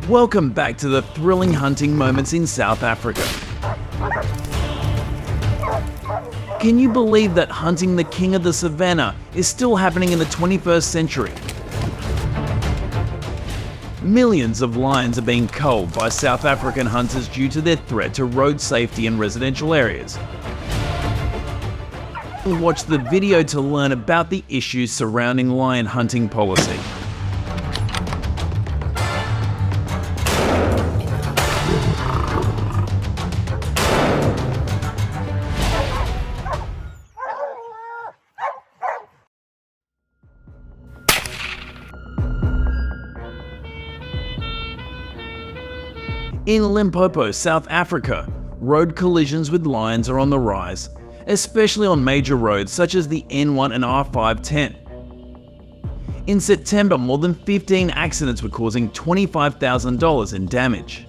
Welcome back to the thrilling hunting moments in South Africa. Can you believe that hunting the king of the savannah is still happening in the 21st century? Millions of lions are being culled by South African hunters due to their threat to road safety in residential areas. Watch the video to learn about the issues surrounding lion hunting policy. In Limpopo, South Africa, road collisions with lions are on the rise, especially on major roads such as the N1 and R510. In September, more than 15 accidents were causing $25,000 in damage.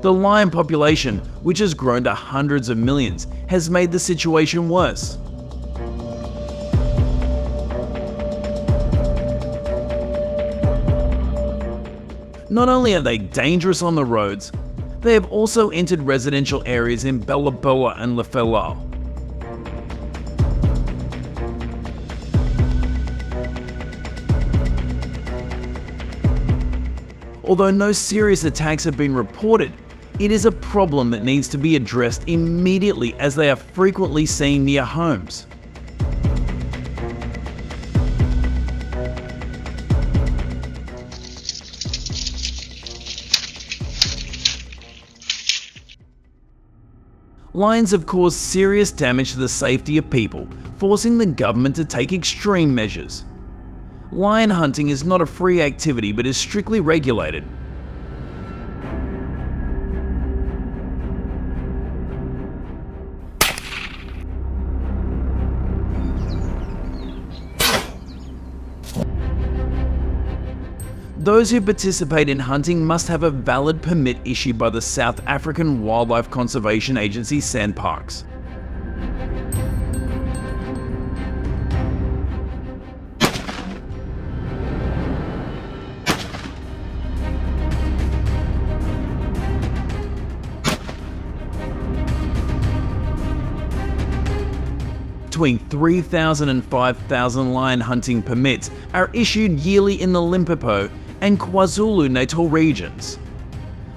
The lion population, which has grown to hundreds of millions, has made the situation worse. Not only are they dangerous on the roads, they have also entered residential areas in Belaboa and Lefelo. Although no serious attacks have been reported, it is a problem that needs to be addressed immediately as they are frequently seen near homes. Lions have caused serious damage to the safety of people, forcing the government to take extreme measures. Lion hunting is not a free activity but is strictly regulated. Those who participate in hunting must have a valid permit issued by the South African Wildlife Conservation Agency SANParks. Between 3,000 and 5,000 lion hunting permits are issued yearly in the Limpopo and KwaZulu-Natal regions.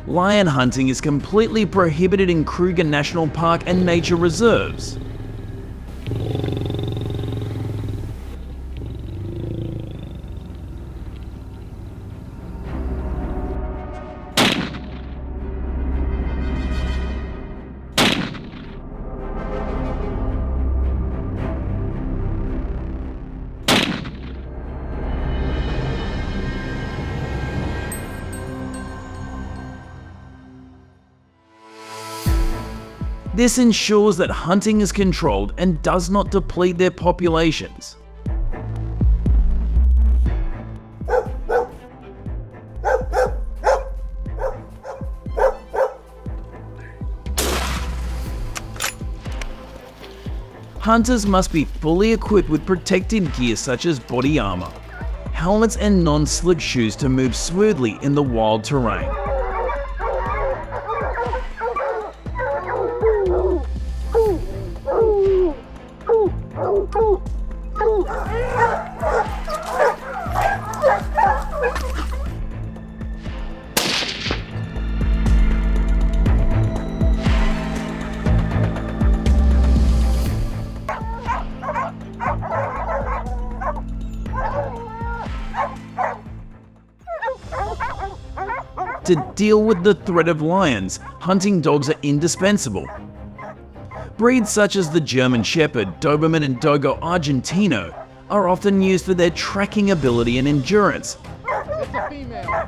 Lion hunting is completely prohibited in Kruger National Park and nature reserves. This ensures that hunting is controlled and does not deplete their populations. Hunters must be fully equipped with protective gear such as body armor, helmets and non-slip shoes to move smoothly in the wild terrain. To deal with the threat of lions, hunting dogs are indispensable. Breeds such as the German Shepherd, Doberman and Dogo Argentino are often used for their tracking ability and endurance. It's a female.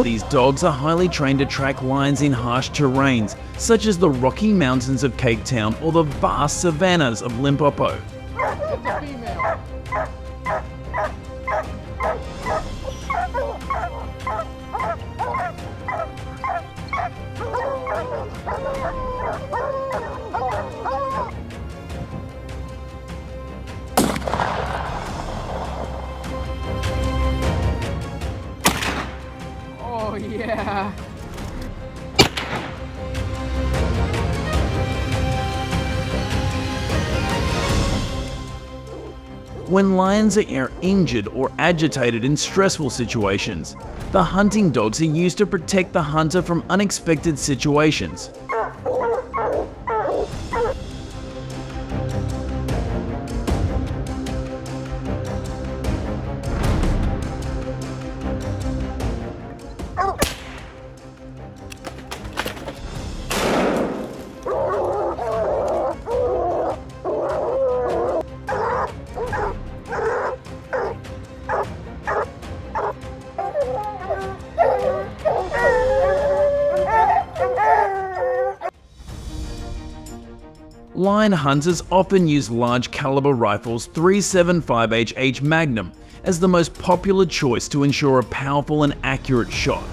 These dogs are highly trained to track lions in harsh terrains, such as the Rocky Mountains of Cape Town or the vast savannas of Limpopo. It's a female. Oh yeah. When lions are injured or agitated in stressful situations, the hunting dogs are used to protect the hunter from unexpected situations. Lion hunters often use large caliber rifles 375HH Magnum as the most popular choice to ensure a powerful and accurate shot.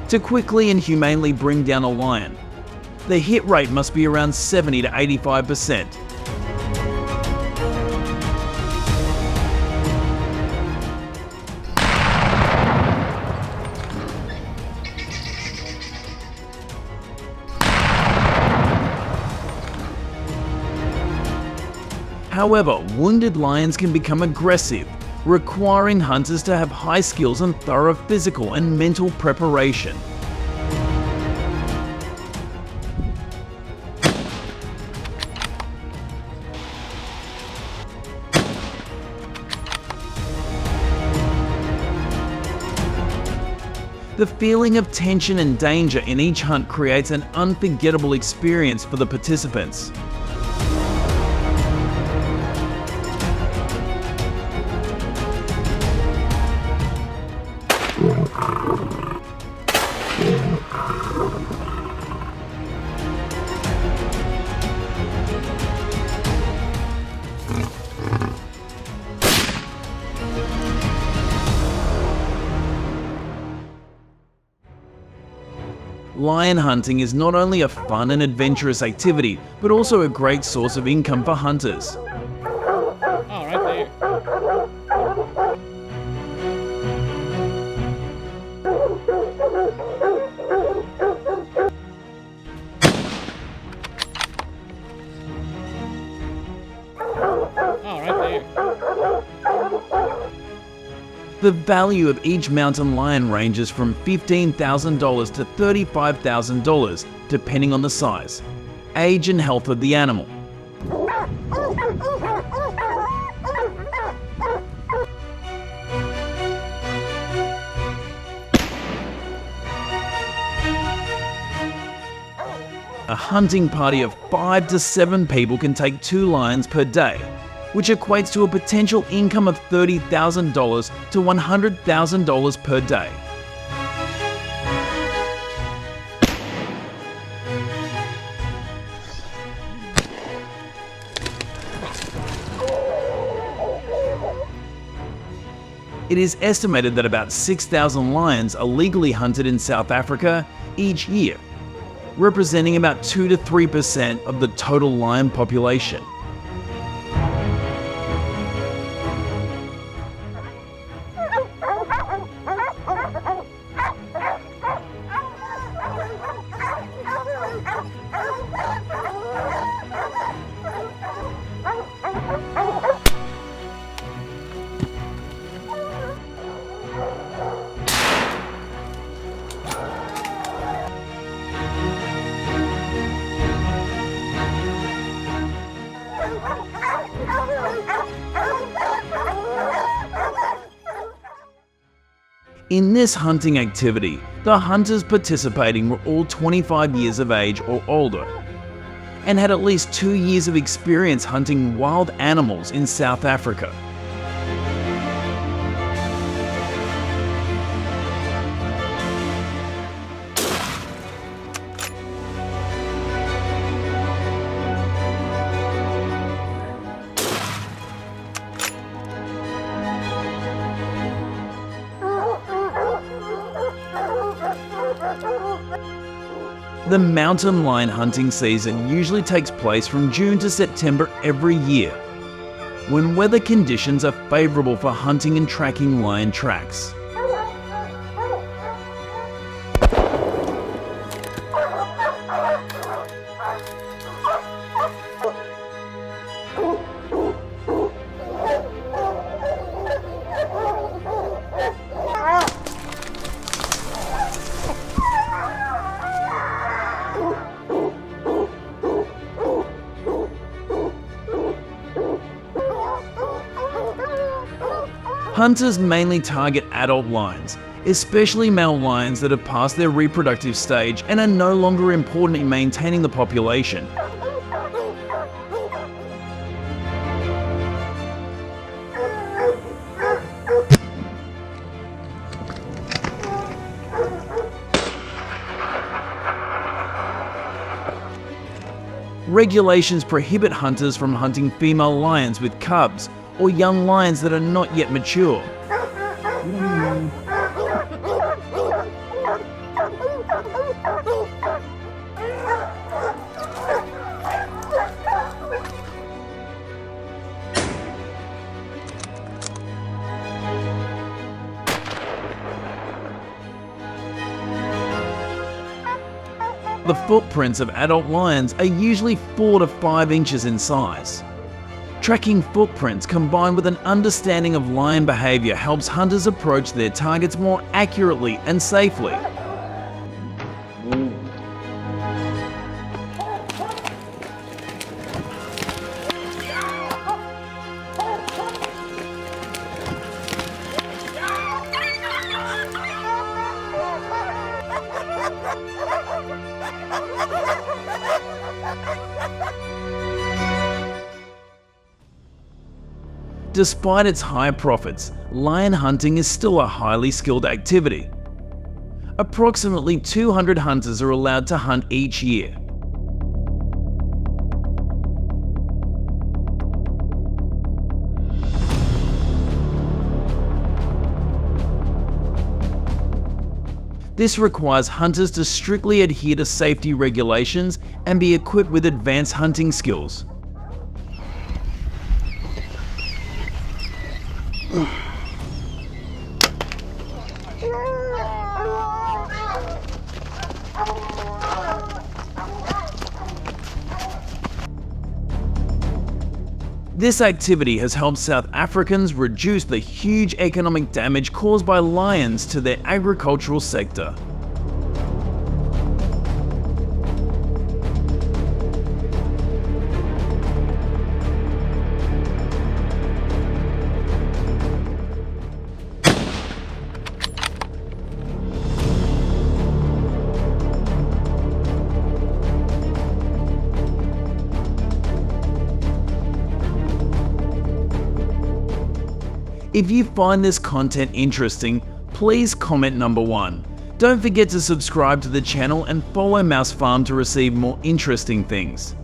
To quickly and humanely bring down a lion, the hit rate must be around 70 to 85%. However, wounded lions can become aggressive, requiring hunters to have high skills and thorough physical and mental preparation. The feeling of tension and danger in each hunt creates an unforgettable experience for the participants. Lion hunting is not only a fun and adventurous activity, but also a great source of income for hunters. Oh, right there. Oh, right there. The value of each mountain lion ranges from $15,000 to $35,000, depending on the size, age and health of the animal. A hunting party of 5 to 7 people can take 2 lions per day, which equates to a potential income of $30,000 to $100,000 per day. It is estimated that about 6,000 lions are legally hunted in South Africa each year, representing about 2 to 3% of the total lion population. In this hunting activity, the hunters participating were all 25 years of age or older, and had at least 2 years of experience hunting wild animals in South Africa. The mountain lion hunting season usually takes place from June to September every year, when weather conditions are favourable for hunting and tracking lion tracks. Hunters mainly target adult lions, especially male lions that have passed their reproductive stage and are no longer important in maintaining the population. Regulations prohibit hunters from hunting female lions with cubs or young lions that are not yet mature. The footprints of adult lions are usually 4 to 5 inches in size. Tracking footprints combined with an understanding of lion behaviour helps hunters approach their targets more accurately and safely. Despite its high profits, lion hunting is still a highly skilled activity. Approximately 200 hunters are allowed to hunt each year. This requires hunters to strictly adhere to safety regulations and be equipped with advanced hunting skills. This activity has helped South Africans reduce the huge economic damage caused by lions to their agricultural sector. If you find this content interesting, please comment number 1. Don't forget to subscribe to the channel and follow Mouse Farm to receive more interesting things.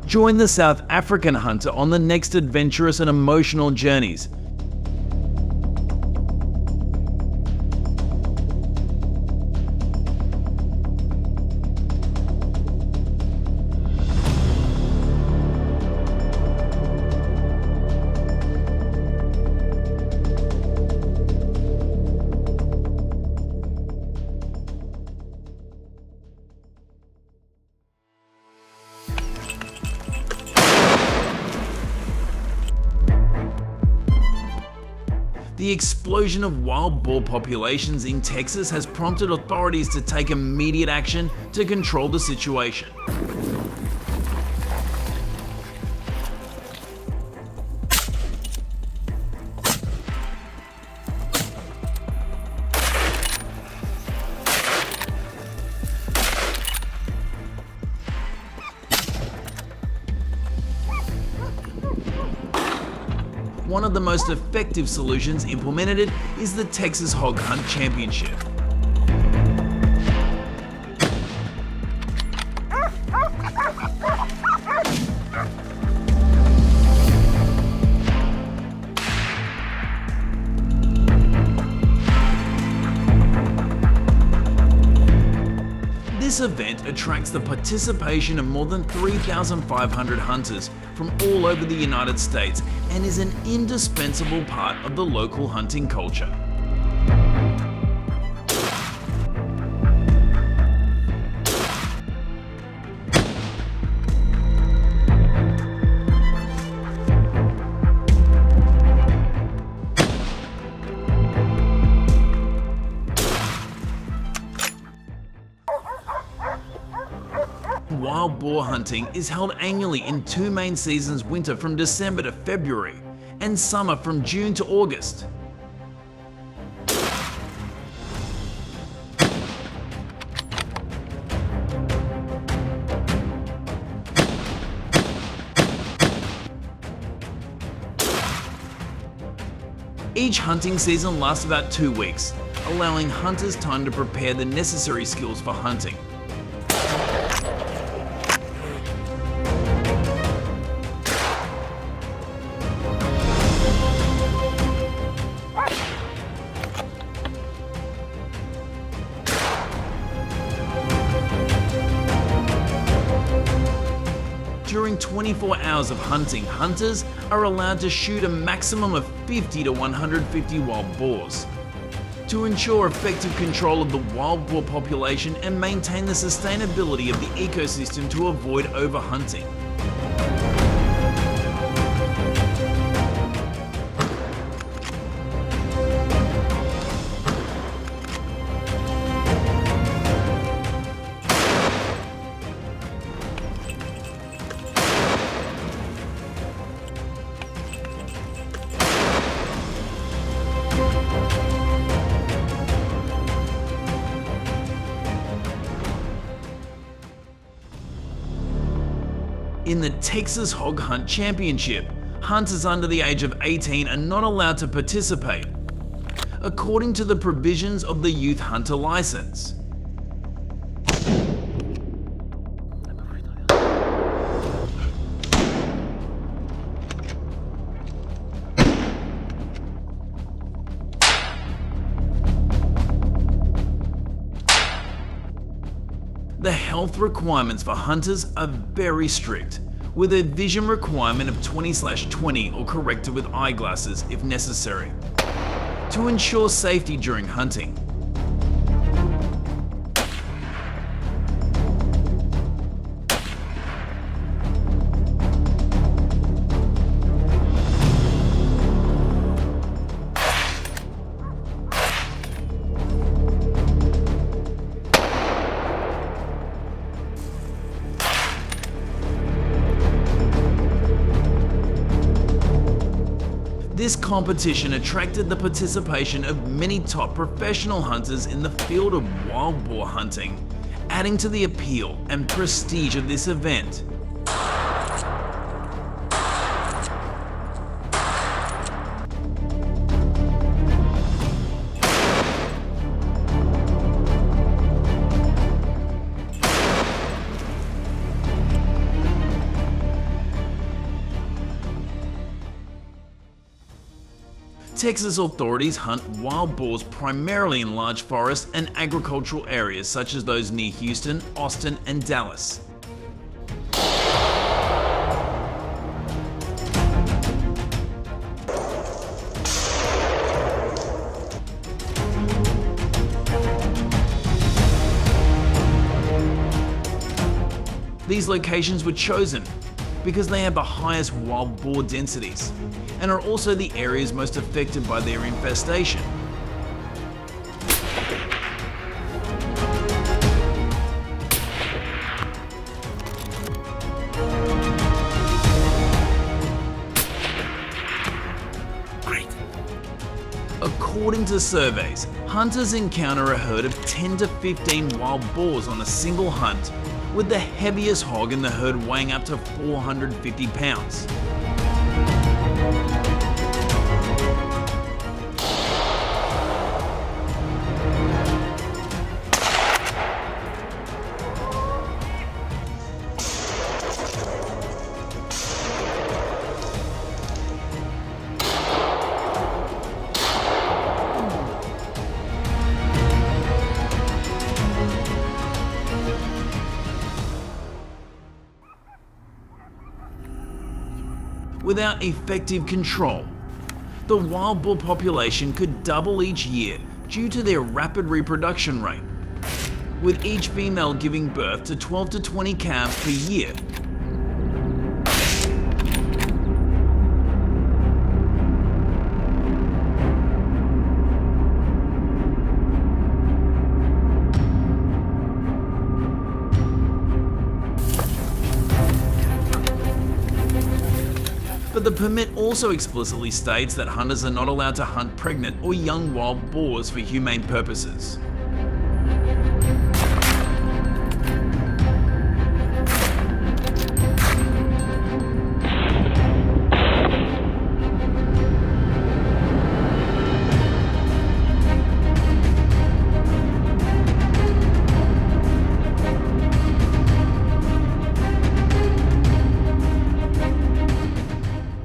Join the South African hunter on the next adventurous and emotional journeys. The explosion of wild boar populations in Texas has prompted authorities to take immediate action to control the situation. One of the most effective solutions implemented is the Texas Hog Hunt Championship. This event attracts the participation of more than 3,500 hunters from all over the United States and is an indispensable part of the local hunting culture. Wild boar hunting is held annually in two main seasons: winter from December to February and summer from June to August. Each hunting season lasts about 2 weeks, allowing hunters time to prepare the necessary skills for hunting. During 24 hours of hunting, hunters are allowed to shoot a maximum of 50 to 150 wild boars. To ensure effective control of the wild boar population and maintain the sustainability of the ecosystem to avoid overhunting. In the Texas Hog Hunt Championship, hunters under the age of 18 are not allowed to participate, according to the provisions of the Youth Hunter License. The health requirements for hunters are very strict, with a vision requirement of 20/20 or corrected with eyeglasses if necessary, to ensure safety during hunting. This competition attracted the participation of many top professional hunters in the field of wild boar hunting, adding to the appeal and prestige of this event. Texas authorities hunt wild boars primarily in large forests and agricultural areas such as those near Houston, Austin, and Dallas. These locations were chosen because they have the highest wild boar densities and are also the areas most affected by their infestation. According to surveys, hunters encounter a herd of 10 to 15 wild boars on a single hunt, with the heaviest hog in the herd weighing up to 450 pounds. Without effective control, the wild boar population could double each year due to their rapid reproduction rate, with each female giving birth to 12 to 20 calves per year. But the permit also explicitly states that hunters are not allowed to hunt pregnant or young wild boars for humane purposes.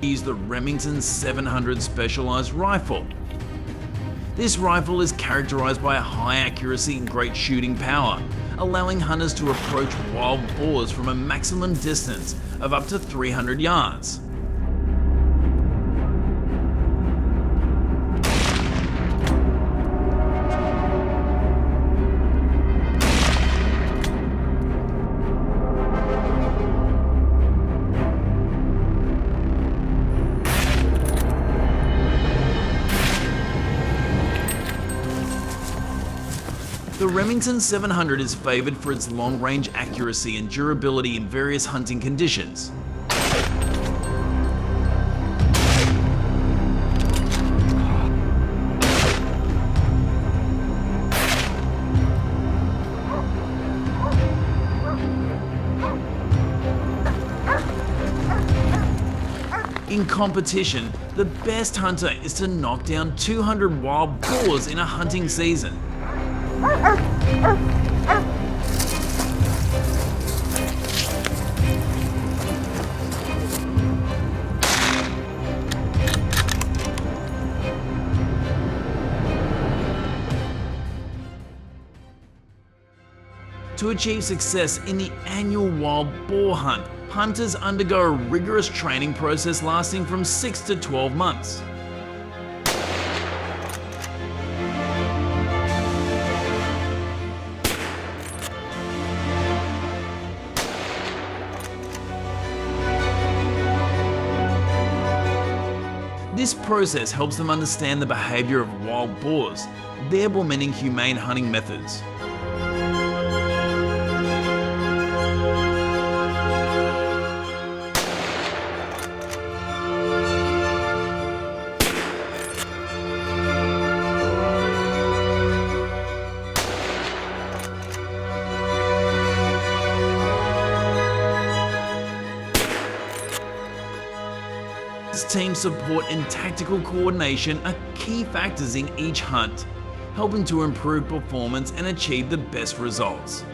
Use the Remington 700 specialized rifle. This rifle is characterized by a high accuracy and great shooting power, allowing hunters to approach wild boars from a maximum distance of up to 300 yards. The Remington 700 is favored for its long-range accuracy and durability in various hunting conditions. In competition, the best hunter is to knock down 200 wild boars in a hunting season. To achieve success in the annual wild boar hunt, hunters undergo a rigorous training process lasting from 6 to 12 months. This process helps them understand the behavior of wild boars, thereby implementing humane hunting methods. Team support and tactical coordination are key factors in each hunt, helping to improve performance and achieve the best results.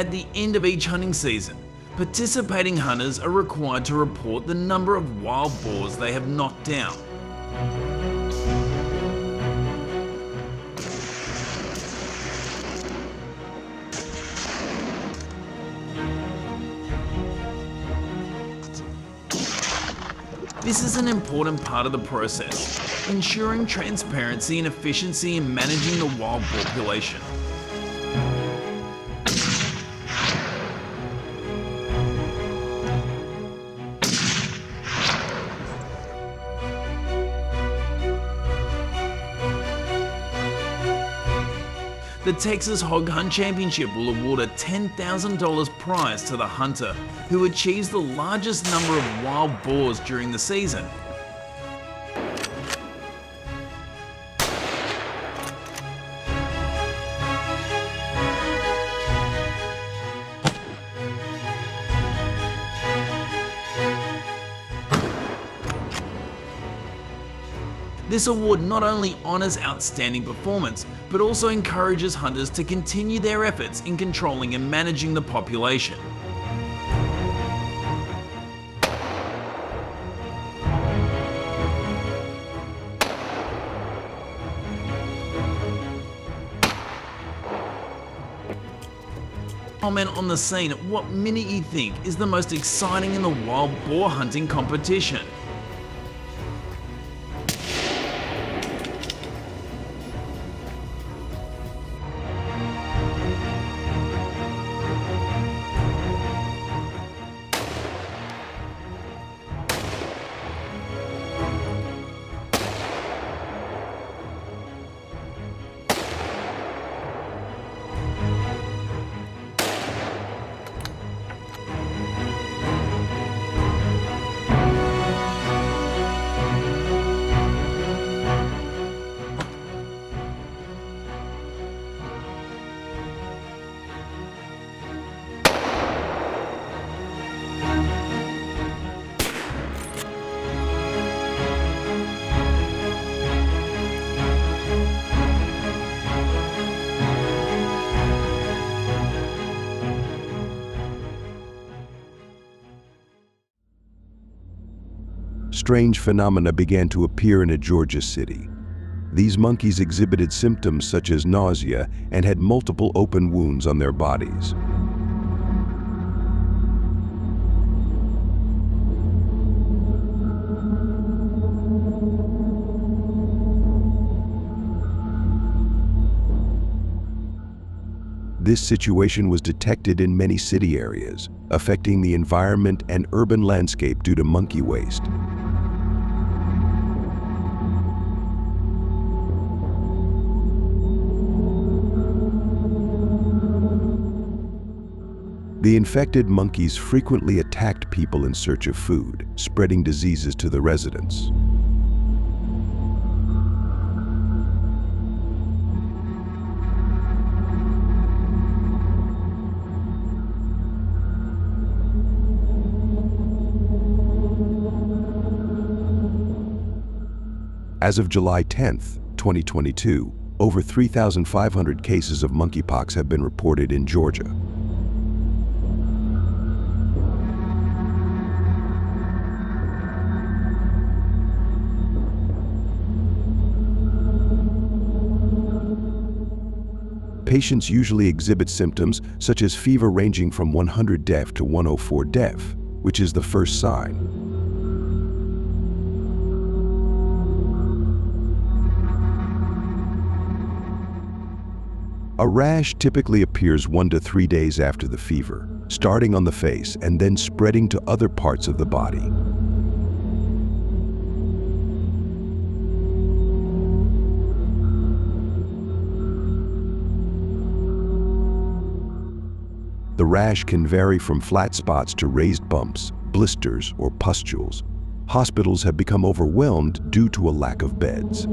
At the end of each hunting season, participating hunters are required to report the number of wild boars they have knocked down. This is an important part of the process, ensuring transparency and efficiency in managing the wild boar population. The Texas Hog Hunt Championship will award a $10,000 prize to the hunter who achieves the largest number of wild boars during the season. This award not only honors outstanding performance, but also encourages hunters to continue their efforts in controlling and managing the population. Comment on the scene what minute you think is the most exciting in the wild boar hunting competition. Strange phenomena began to appear in a Georgia city. These monkeys exhibited symptoms such as nausea and had multiple open wounds on their bodies. This situation was detected in many city areas, affecting the environment and urban landscape due to monkey waste. The infected monkeys frequently attacked people in search of food, spreading diseases to the residents. As of July 10, 2022, over 3,500 cases of monkeypox have been reported in Georgia. Patients usually exhibit symptoms such as fever ranging from 100 def to 104 def, which is the first sign. A rash typically appears 1 to 3 days after the fever, starting on the face and then spreading to other parts of the body. The rash can vary from flat spots to raised bumps, blisters, or pustules. Hospitals have become overwhelmed due to a lack of beds.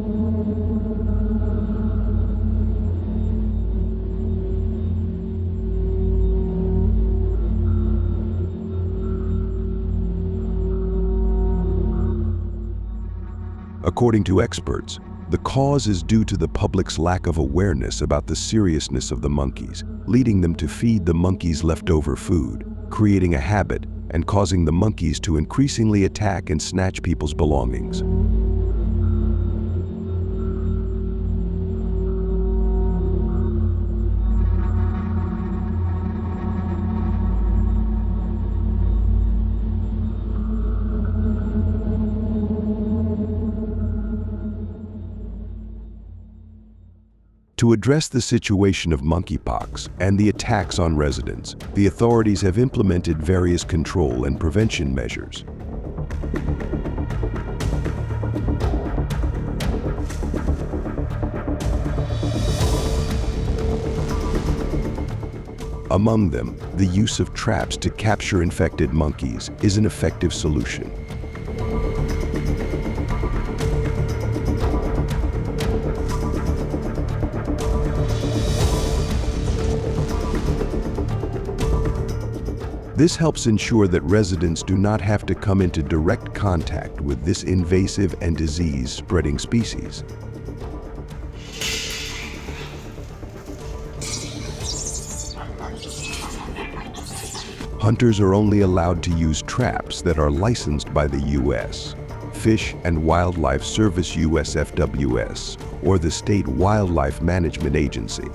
According to experts, The cause is due to the public's lack of awareness about the seriousness of the monkeys, leading them to feed the monkeys leftover food, creating a habit and causing the monkeys to increasingly attack and snatch people's belongings. To address the situation of monkeypox and the attacks on residents, the authorities have implemented various control and prevention measures. Among them, the use of traps to capture infected monkeys is an effective solution. This helps ensure that residents do not have to come into direct contact with this invasive and disease-spreading species. Hunters are only allowed to use traps that are licensed by the U.S. Fish and Wildlife Service USFWS, or the State Wildlife Management Agency.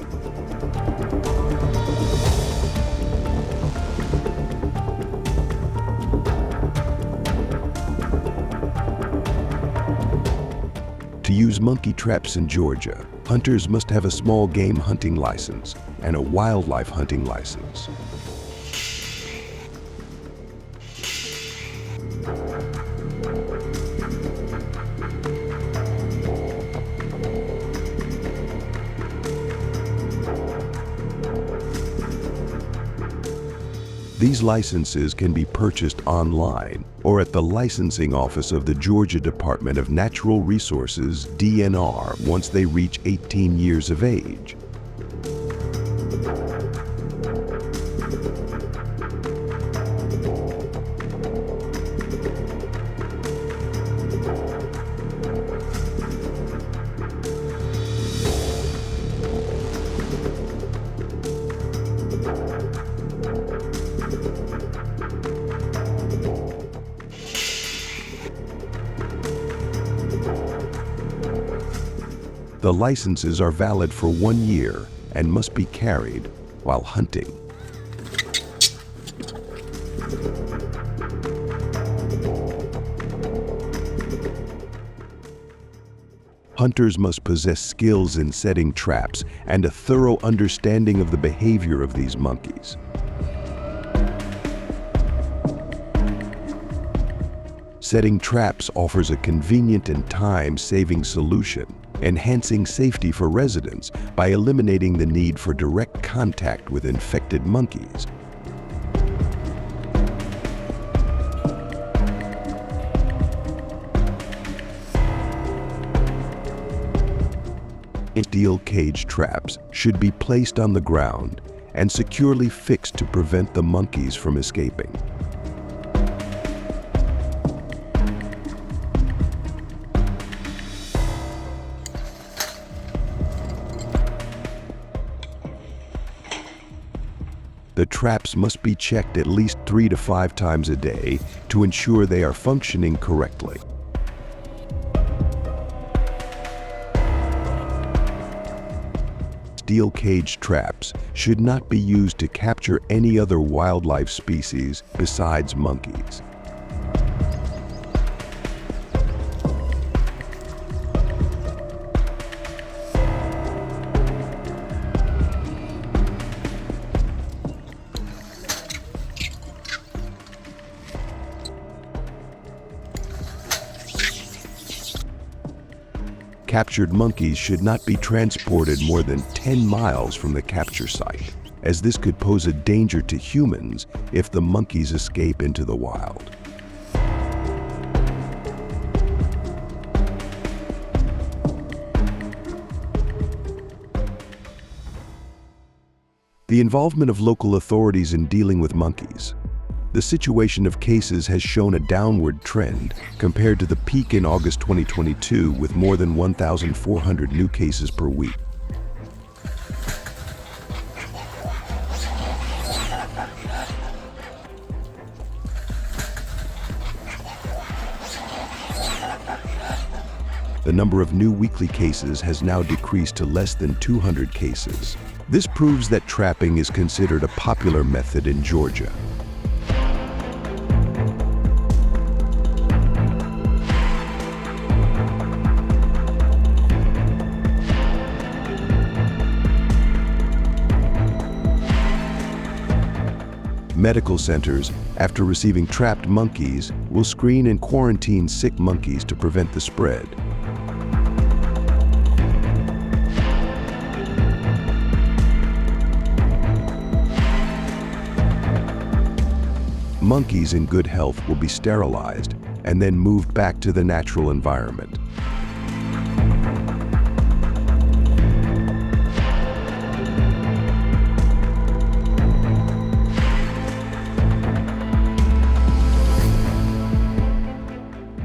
To use monkey traps in Georgia, hunters must have a small game hunting license and a wildlife hunting license. These licenses can be purchased online or at the licensing office of the Georgia Department of Natural Resources, DNR, once they reach 18 years of age. The licenses are valid for 1 year and must be carried while hunting. Hunters must possess skills in setting traps and a thorough understanding of the behavior of these monkeys. Setting traps offers a convenient and time-saving solution, enhancing safety for residents by eliminating the need for direct contact with infected monkeys. Steel cage traps should be placed on the ground and securely fixed to prevent the monkeys from escaping. The traps must be checked at least 3 to 5 times a day to ensure they are functioning correctly. Steel cage traps should not be used to capture any other wildlife species besides monkeys. Captured monkeys should not be transported more than 10 miles from the capture site, as this could pose a danger to humans if the monkeys escape into the wild. The involvement of local authorities in dealing with monkeys. the situation of cases has shown a downward trend compared to the peak in August 2022 with more than 1,400 new cases per week. The number of new weekly cases has now decreased to less than 200 cases. This proves that trapping is considered a popular method in Georgia. Medical centers, after receiving trapped monkeys, will screen and quarantine sick monkeys to prevent the spread. Monkeys in good health will be sterilized and then moved back to the natural environment.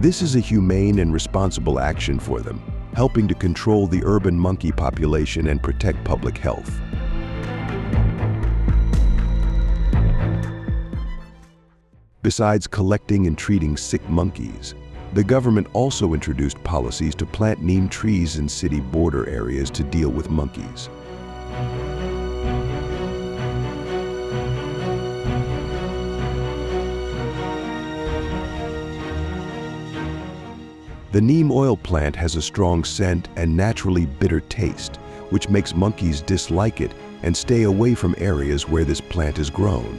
This is a humane and responsible action for them, helping to control the urban monkey population and protect public health. Besides collecting and treating sick monkeys, the government also introduced policies to plant neem trees in city border areas to deal with monkeys. The neem oil plant has a strong scent and naturally bitter taste, which makes monkeys dislike it and stay away from areas where this plant is grown.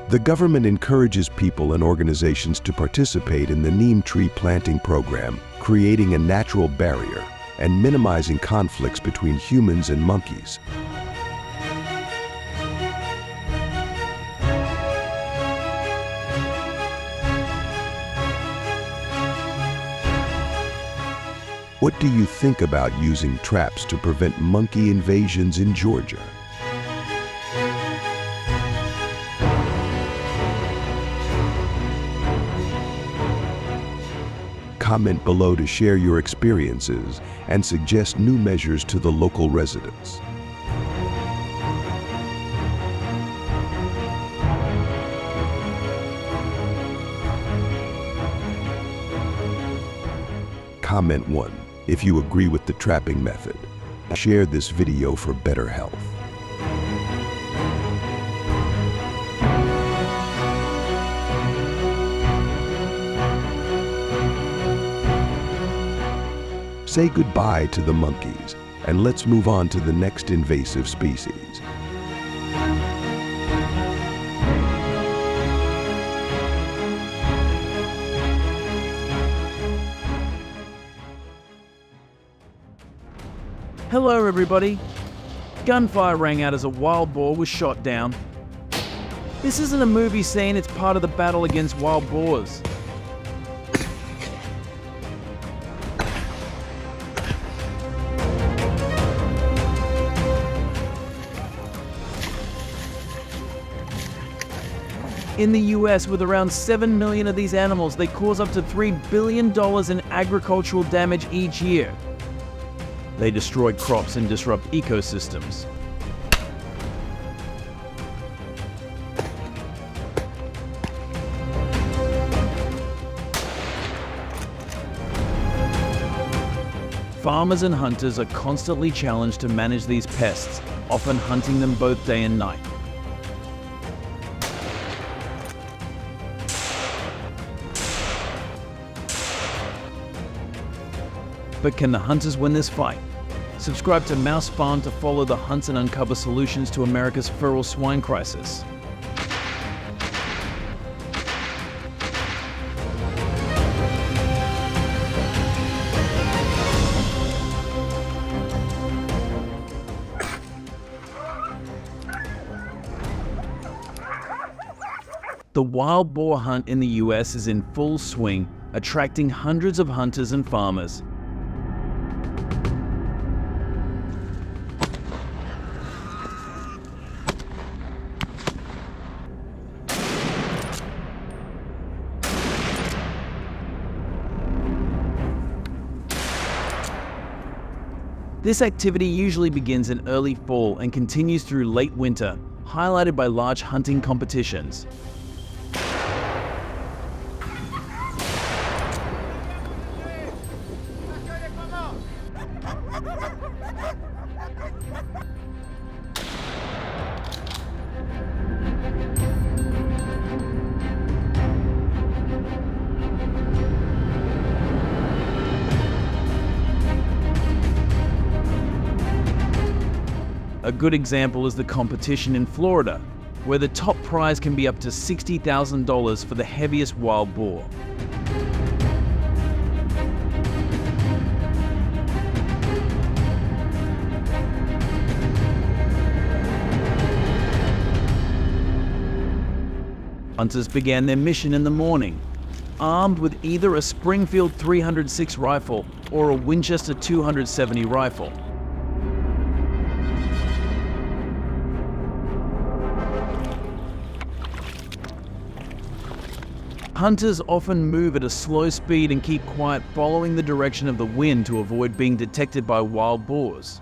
The government encourages people and organizations to participate in the neem tree planting program, creating a natural barrier and minimizing conflicts between humans and monkeys. What do you think about using traps to prevent monkey invasions in Georgia? Comment below to share your experiences and suggest new measures to the local residents. Comment 1 if you agree with the trapping method. Share this video for better health. Say goodbye to the monkeys, and let's move on to the next invasive species. Hello everybody. Gunfire rang out as a wild boar was shot down. This isn't a movie scene, it's part of the battle against wild boars. In the US, with around 7 million of these animals, they cause up to $3 billion in agricultural damage each year. They destroy crops and disrupt ecosystems. Farmers and hunters are constantly challenged to manage these pests, often hunting them both day and night. But can the hunters win this fight? Subscribe to Mouse Farm to follow the hunts and uncover solutions to America's feral swine crisis. The wild boar hunt in the US is in full swing, attracting hundreds of hunters and farmers. This activity usually begins in early fall and continues through late winter, highlighted by large hunting competitions. A good example is the competition in Florida, where the top prize can be up to $60,000 for the heaviest wild boar. Hunters began their mission in the morning, armed with either a Springfield 306 rifle or a Winchester 270 rifle. Hunters often move at a slow speed and keep quiet, following the direction of the wind to avoid being detected by wild boars.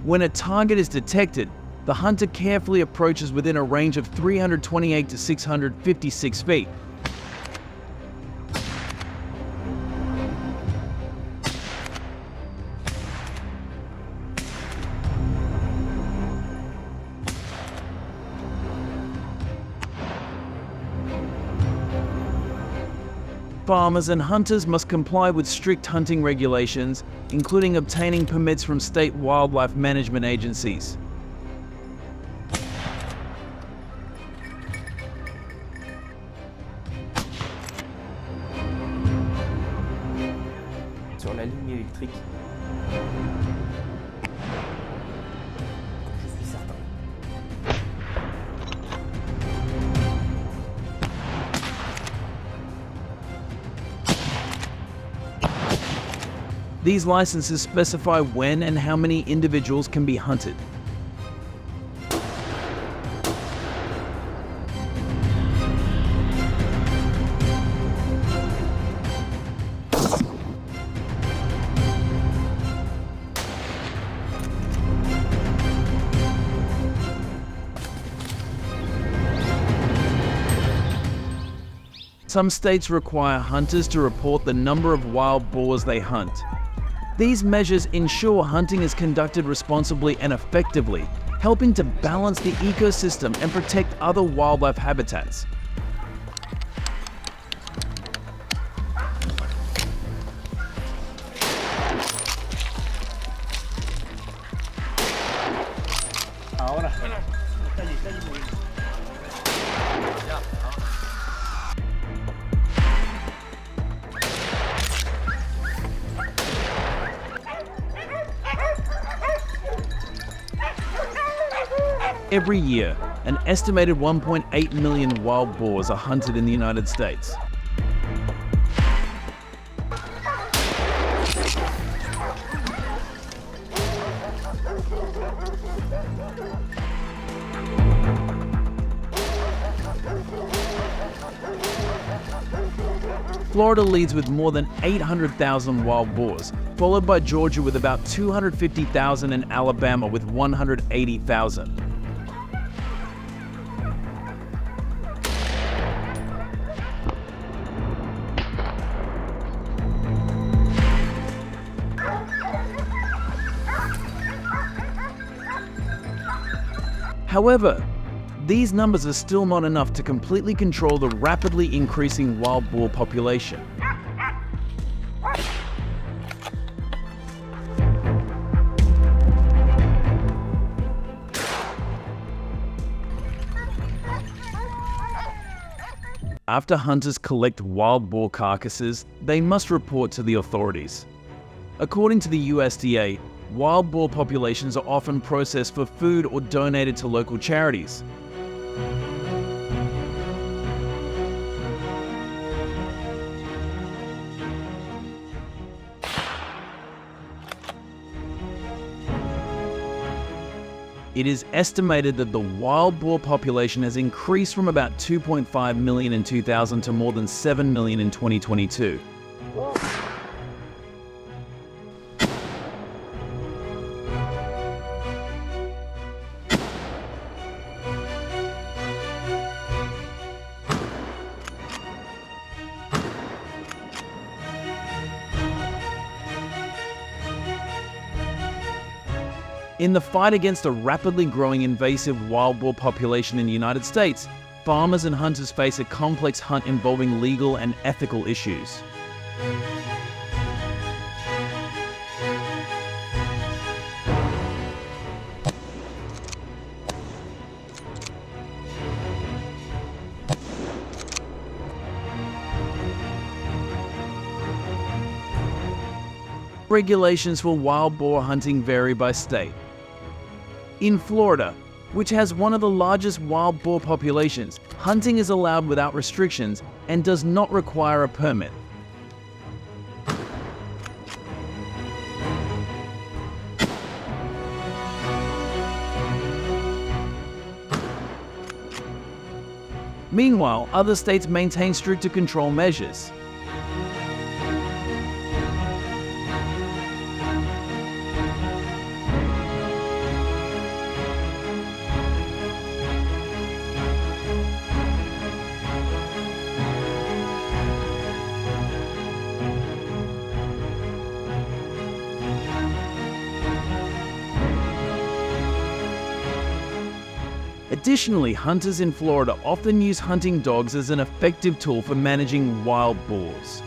When a target is detected, the hunter carefully approaches within a range of 328 to 656 feet. Farmers and hunters must comply with strict hunting regulations, including obtaining permits from state wildlife management agencies. Sur la ligne électrique. Je suis certain. These licenses specify when and how many individuals can be hunted. Some states require hunters to report the number of wild boars they hunt. These measures ensure hunting is conducted responsibly and effectively, helping to balance the ecosystem and protect other wildlife habitats. Ahora. Every year, an estimated 1.8 million wild boars are hunted in the United States. Florida leads with more than 800,000 wild boars, followed by Georgia with about 250,000 and Alabama with 180,000. However, these numbers are still not enough to completely control the rapidly increasing wild boar population. After hunters collect wild boar carcasses, they must report to the authorities. According to the USDA, wild boar populations are often processed for food or donated to local charities. It is estimated that the wild boar population has increased from about 2.5 million in 2000 to more than 7 million in 2022. In the fight against a rapidly growing invasive wild boar population in the United States, farmers and hunters face a complex hunt involving legal and ethical issues. Regulations for wild boar hunting vary by state. In Florida, which has one of the largest wild boar populations, hunting is allowed without restrictions and does not require a permit. Meanwhile, other states maintain stricter control measures. Additionally, hunters in Florida often use hunting dogs as an effective tool for managing wild boars.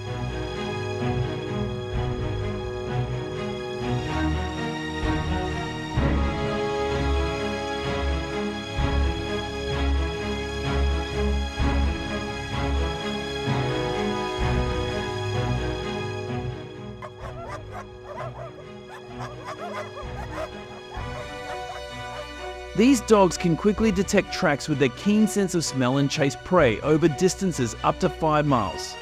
These dogs can quickly detect tracks with their keen sense of smell and chase prey over distances up to 5 miles.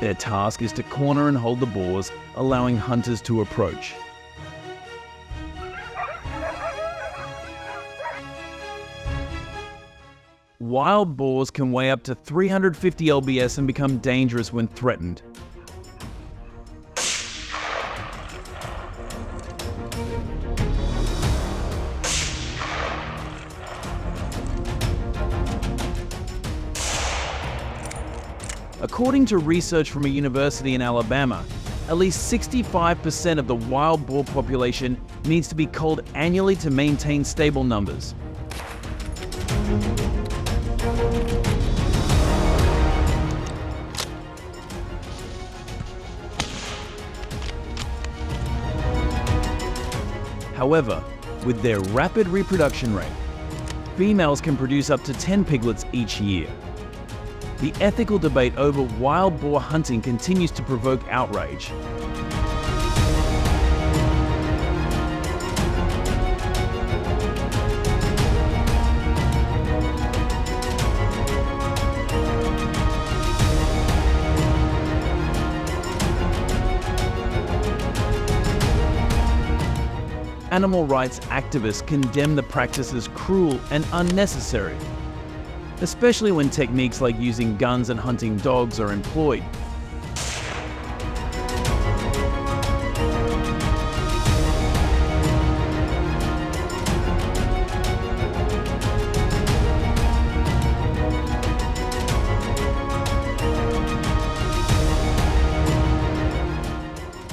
Their task is to corner and hold the boars, allowing hunters to approach. Wild boars can weigh up to 350 lbs and become dangerous when threatened. According to research from a university in Alabama, at least 65% of the wild boar population needs to be culled annually to maintain stable numbers. However, with their rapid reproduction rate, females can produce up to 10 piglets each year. The ethical debate over wild boar hunting continues to provoke outrage. Animal rights activists condemn the practice as cruel and unnecessary, especially when techniques like using guns and hunting dogs are employed.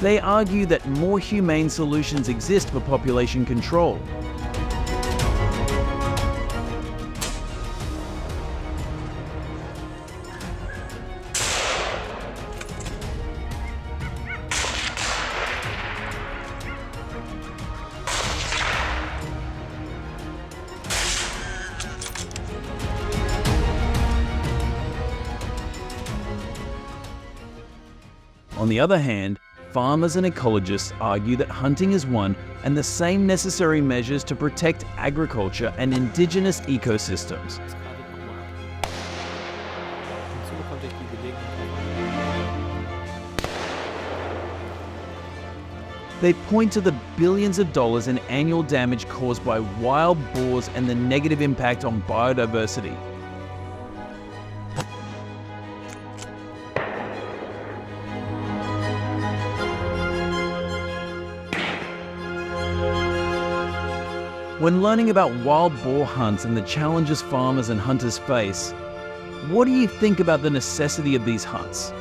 They argue that more humane solutions exist for population control. On the other hand, farmers and ecologists argue that hunting is one and the same necessary measures to protect agriculture and indigenous ecosystems. They point to the billions of dollars in annual damage caused by wild boars and the negative impact on biodiversity. When learning about wild boar hunts and the challenges farmers and hunters face, what do you think about the necessity of these hunts?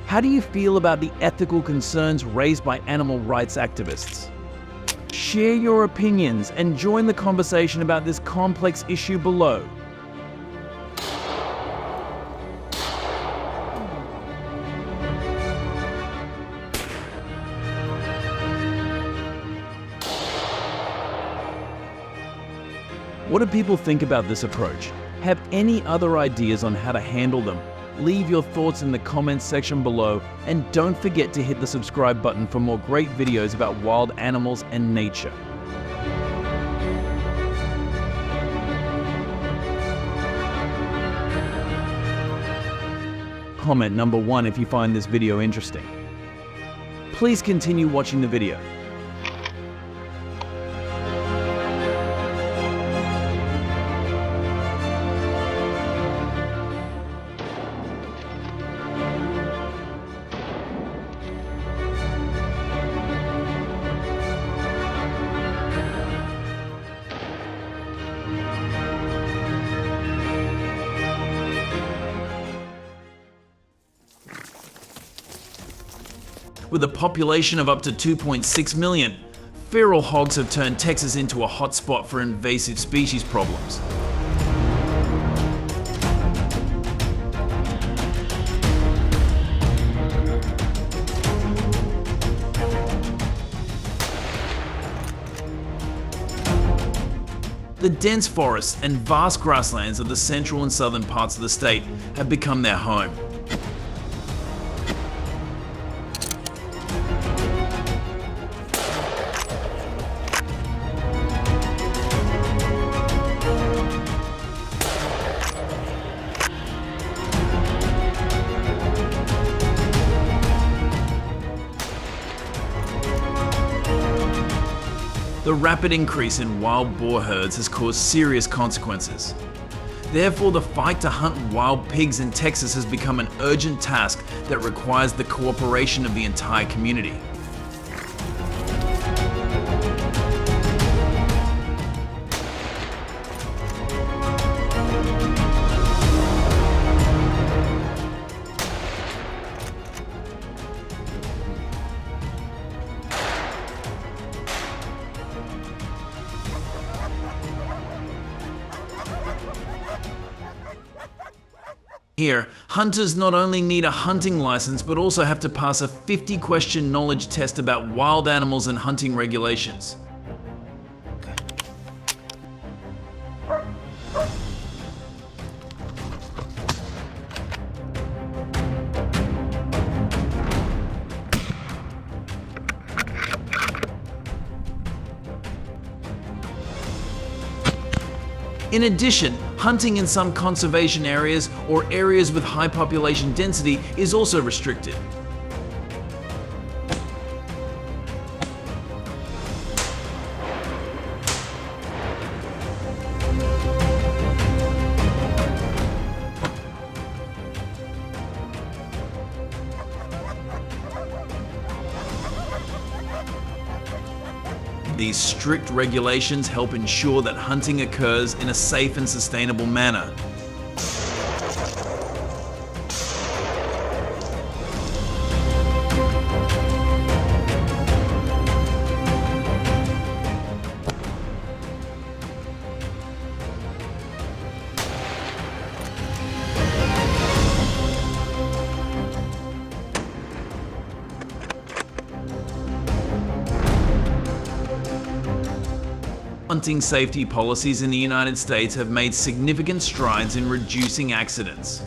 How do you feel about the ethical concerns raised by animal rights activists? Share your opinions and join the conversation about this complex issue below. What do people think about this approach? Have any other ideas on how to handle them? Leave your thoughts in the comments section below, and don't forget to hit the subscribe button for more great videos about wild animals and nature. Comment number 1 if you find this video interesting. Please continue watching the video. With a population of up to 2.6 million, feral hogs have turned Texas into a hotspot for invasive species problems. The dense forests and vast grasslands of the central and southern parts of the state have become their home. The rapid increase in wild boar herds has caused serious consequences. Therefore, the fight to hunt wild pigs in Texas has become an urgent task that requires the cooperation of the entire community. Here, hunters not only need a hunting license but also have to pass a 50-question knowledge test about wild animals and hunting regulations. In addition, hunting in some conservation areas or areas with high population density is also restricted. These strict regulations help ensure that hunting occurs in a safe and sustainable manner. Hunting safety policies in the United States have made significant strides in reducing accidents.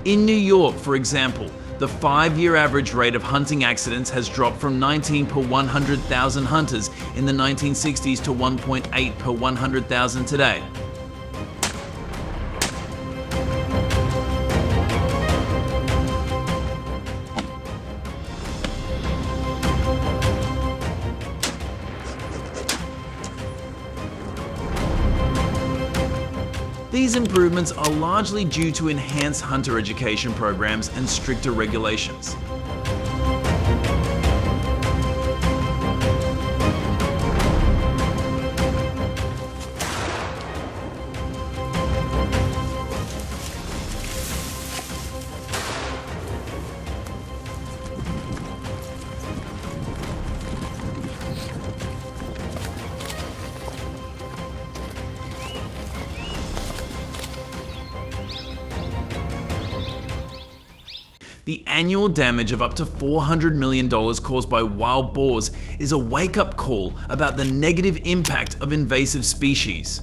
In New York, for example, the 5-year average rate of hunting accidents has dropped from 19 per 100,000 hunters in the 1960s to 1.8 per 100,000 today. These improvements are largely due to enhanced hunter education programs and stricter regulations. The annual damage of up to $400 million caused by wild boars is a wake-up call about the negative impact of invasive species.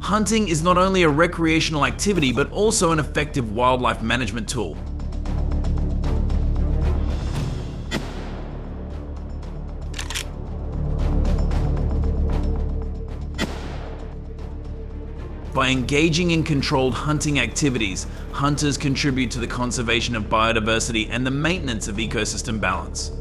Hunting is not only a recreational activity, but also an effective wildlife management tool. By engaging in controlled hunting activities, hunters contribute to the conservation of biodiversity and the maintenance of ecosystem balance.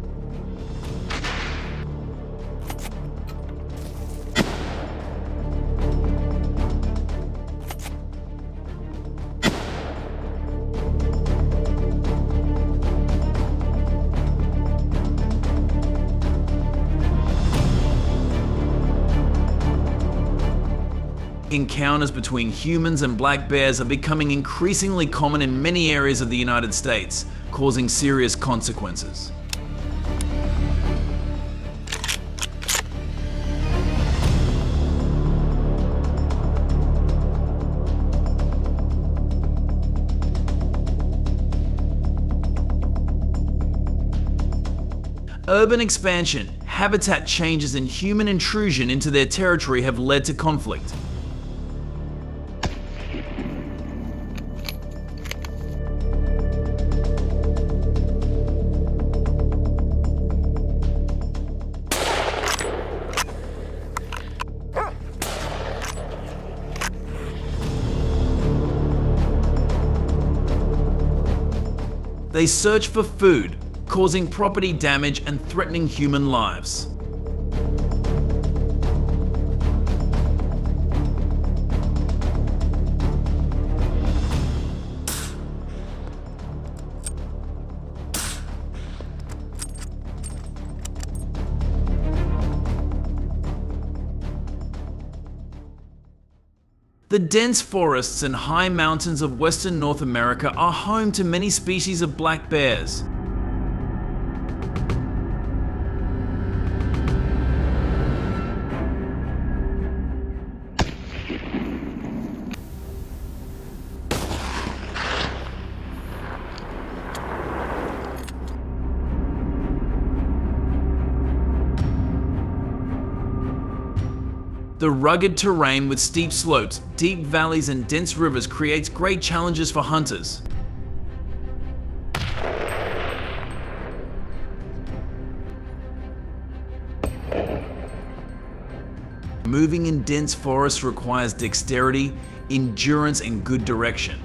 Encounters between humans and black bears are becoming increasingly common in many areas of the United States, causing serious consequences. Urban expansion, habitat changes, and human intrusion into their territory have led to conflict. They search for food, causing property damage and threatening human lives. The dense forests and high mountains of Western North America are home to many species of black bears. The rugged terrain with steep slopes, deep valleys, and dense rivers creates great challenges for hunters. Moving in dense forests requires dexterity, endurance, and good direction.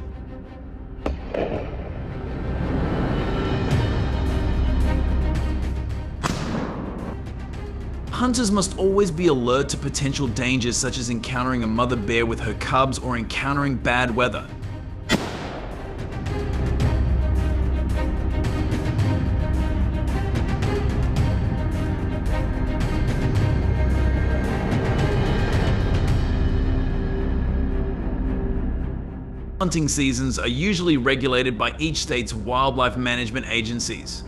Hunters must always be alert to potential dangers such as encountering a mother bear with her cubs or encountering bad weather. Hunting seasons are usually regulated by each state's wildlife management agencies.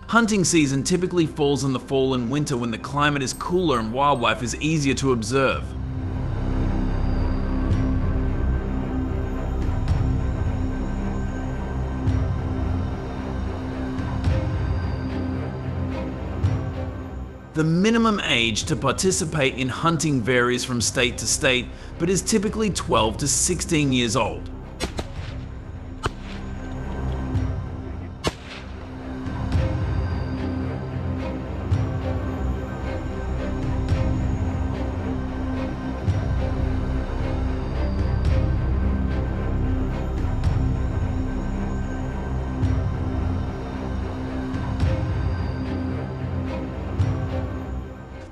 Hunting season typically falls in the fall and winter when the climate is cooler and wildlife is easier to observe. The minimum age to participate in hunting varies from state to state, but is typically 12 to 16 years old.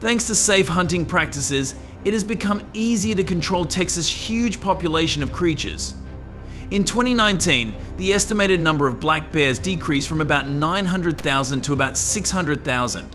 Thanks to safe hunting practices, it has become easier to control Texas' huge population of creatures. In 2019, the estimated number of black bears decreased from about 900,000 to about 600,000.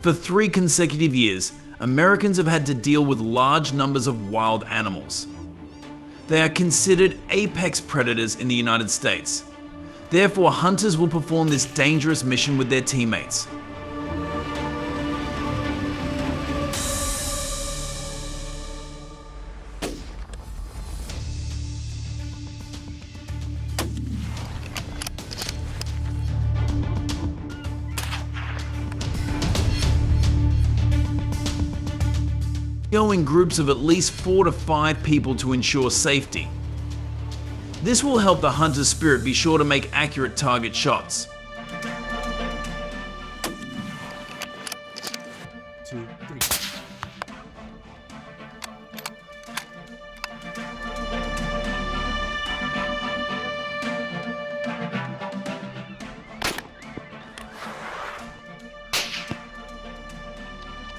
For 3 consecutive years, Americans have had to deal with large numbers of wild animals. They are considered apex predators in the United States. Therefore, hunters will perform this dangerous mission with their teammates. Go in groups of at least 4 to 5 people to ensure safety. This will help the hunter's spirit be sure to make accurate target shots. 2, 3.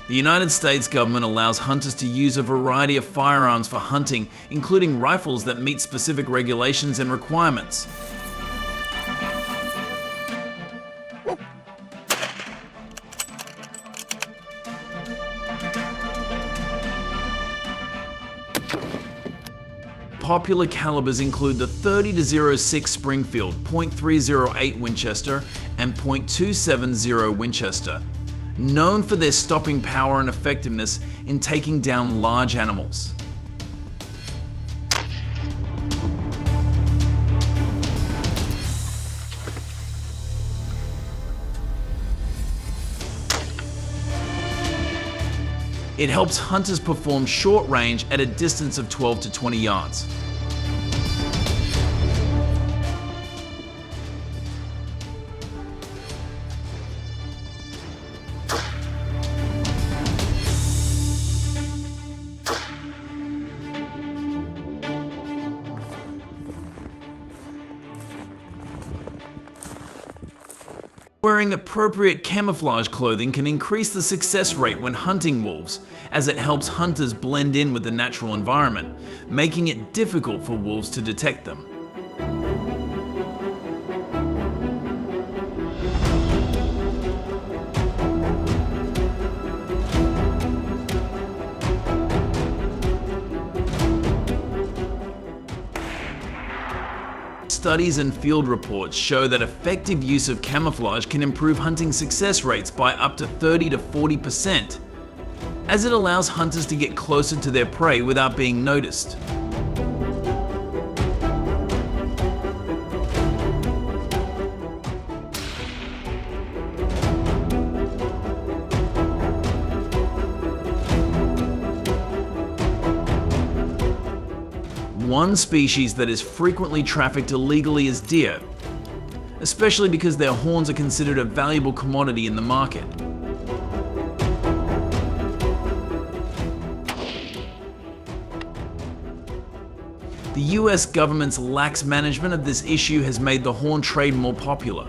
The United States government allows hunters to use a variety of firearms for hunting, including rifles that meet specific regulations and requirements. Popular calibers include the 30-06 Springfield, .308 Winchester, and .270 Winchester, known for their stopping power and effectiveness in taking down large animals. It helps hunters perform short range at a distance of 12 to 20 yards. Wearing appropriate camouflage clothing can increase the success rate when hunting wolves, as it helps hunters blend in with the natural environment, making it difficult for wolves to detect them. Studies and field reports show that effective use of camouflage can improve hunting success rates by up to 30 to 40%, as it allows hunters to get closer to their prey without being noticed. One species that is frequently trafficked illegally is deer, especially because their horns are considered a valuable commodity in the market. The US government's lax management of this issue has made the horn trade more popular.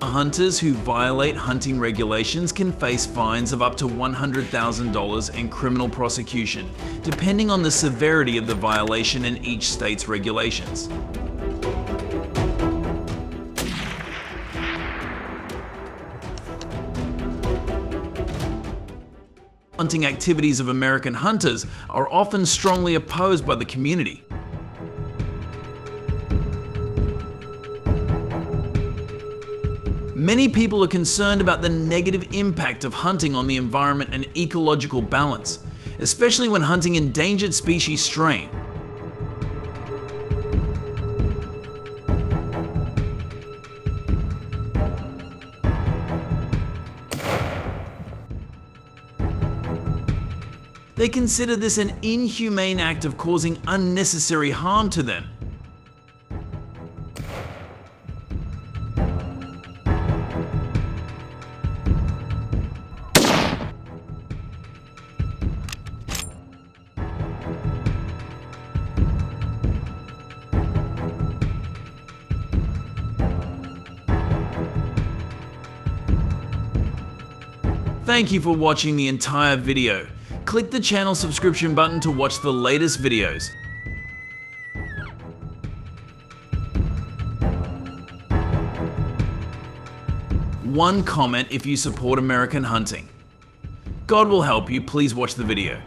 Hunters who violate hunting regulations can face fines of up to $100,000 and criminal prosecution, depending on the severity of the violation in each state's regulations. Hunting activities of American hunters are often strongly opposed by the community. Many people are concerned about the negative impact of hunting on the environment and ecological balance, especially when hunting endangered species strain. They consider this an inhumane act of causing unnecessary harm to them. Thank you for watching the entire video. Click the channel subscription button to watch the latest videos. One comment if you support American hunting. God will help you, please watch the video.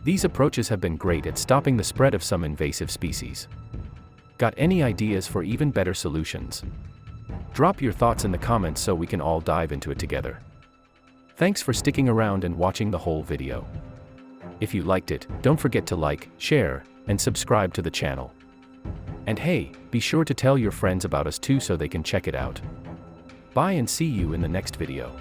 These approaches have been great at stopping the spread of some invasive species. Got any ideas for even better solutions? Drop your thoughts in the comments so we can all dive into it together. Thanks for sticking around and watching the whole video. If you liked it, don't forget to like, share, and subscribe to the channel. And hey, be sure to tell your friends about us too so they can check it out. Bye and see you in the next video.